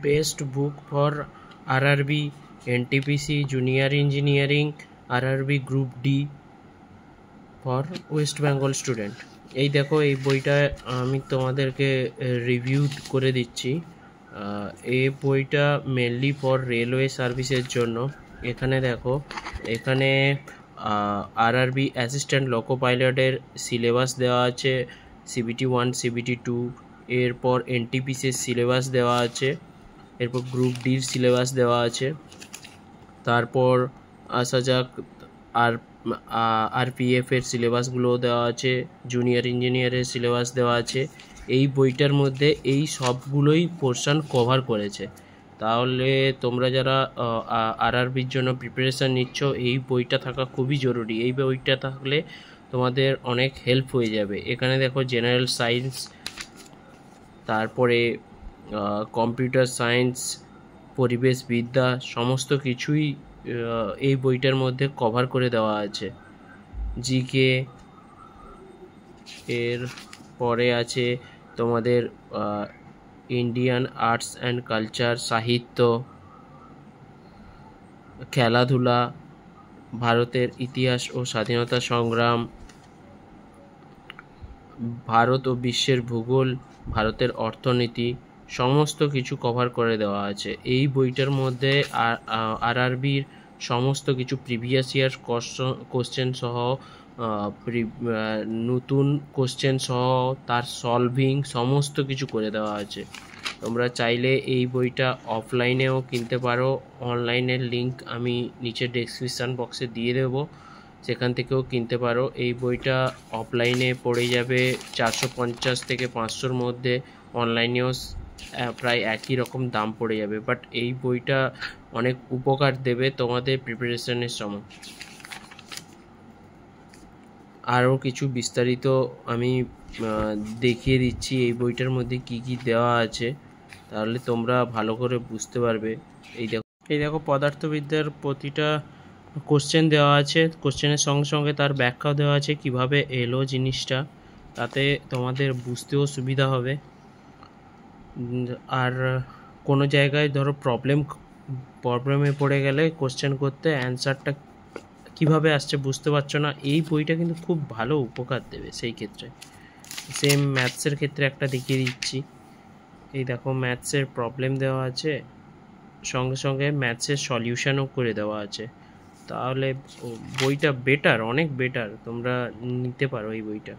Best book for RRB, NTPC, junior engineering, RRB group D for West Bengal student. এই দেখো, এই বইটা আমি তোমাদেরকে রিভিউ করে দিচ্ছি। এই বইটা মেনলি ফর রেলওয়ে সার্ভিসের জন্য। এখানে দেখো, এখানে আরআরবি অ্যাসিস্ট্যান্ট লোকো পাইলটের সিলেবাস দেওয়া আছে, সিবিটি 1, সিবিটি 2, এরপর এনটিপিসির সিলেবাস দেওয়া আছে, এরপর গ্রুপ ডির সিলেবাস দেওয়া আছে। তারপর আসা যাক আরপিএফ এর সিলেবাসগুলো দেওয়া আছে, জুনিয়র ইঞ্জিনিয়ারের সিলেবাস দেওয়া আছে। এই বইটার মধ্যে এই সবগুলোই পোর্শন কভার করেছে। তাহলে তোমরা যারা আরআরবির জন্য প্রিপারেশান নিচ্ছ, এই বইটা থাকা খুবই জরুরি। এই বইটা থাকলে তোমাদের অনেক হেল্প হয়ে যাবে। এখানে দেখো, জেনারেল সায়েন্স, তারপরে কম্পিউটার সায়েন্স, পরিবেশবিদ্যা, সমস্ত কিছুই এই বইটার মধ্যে কভার করে দেওয়া আছে। জিকে, এর পরে আছে তোমাদের ইন্ডিয়ান আর্টস অ্যান্ড কালচার, সাহিত্য, খেলাধুলা, ভারতের ইতিহাস ও স্বাধীনতা সংগ্রাম, ভারত ও বিশ্বের ভূগোল, ভারতের অর্থনীতি, সমস্ত কিছু কভার করে দেওয়া আছে। এই বইটার মধ্যে আরআরবির সমস্ত কিছু প্রিভিয়াস ইয়ার কোশ্চেন সহ, নতুন কোশ্চেন সহ, তার সলভিং সমস্ত কিছু করে দেওয়া আছে। তোমরা চাইলে এই বইটা অফলাইনেও কিনতে পারো। অনলাইনের লিঙ্ক আমি নিচে ডেসক্রিপশান বক্সে দিয়ে দেবো, সেখান থেকেও কিনতে পারো। এই বইটা অফলাইনে পড়ে যাবে 450 থেকে 500-র মধ্যে, অনলাইনেও প্রায় একই রকম দাম পড়ে যাবে। বাট এই বইটা অনেক উপকার দেবে তোমাদের প্রিপারেশনের সময়। আরও কিছু বিস্তারিত আমি দেখিয়ে দিচ্ছি এই বইটার মধ্যে কি কি দেওয়া আছে, তাহলে তোমরা ভালো করে বুঝতে পারবে। এই দেখো, পদার্থবিদ্যার প্রতিটা কোশ্চেন দেওয়া আছে, কোশ্চেনের সঙ্গে সঙ্গে তার ব্যাখ্যাও দেওয়া আছে, কিভাবে এলো জিনিসটা, তাতে তোমাদের বুঝতেও সুবিধা হবে। আর কোনো জায়গায় ধরো প্রবলেমে পড়ে গেলে কোশ্চেন করতে অ্যান্সারটা কিভাবে আসছে বুঝতে পারছো না, এই বইটা কিন্তু খুব ভালো উপকার দেবে সেই ক্ষেত্রে। সেম ম্যাথসের ক্ষেত্রে একটা দেখিয়ে দিচ্ছি। এই দেখো, ম্যাথসের প্রবলেম দেওয়া আছে, সঙ্গে সঙ্গে ম্যাথসের সলিউশনও করে দেওয়া আছে। তাহলে বইটা বেটার, অনেক বেটার, তোমরা নিতে পারো এই বইটা।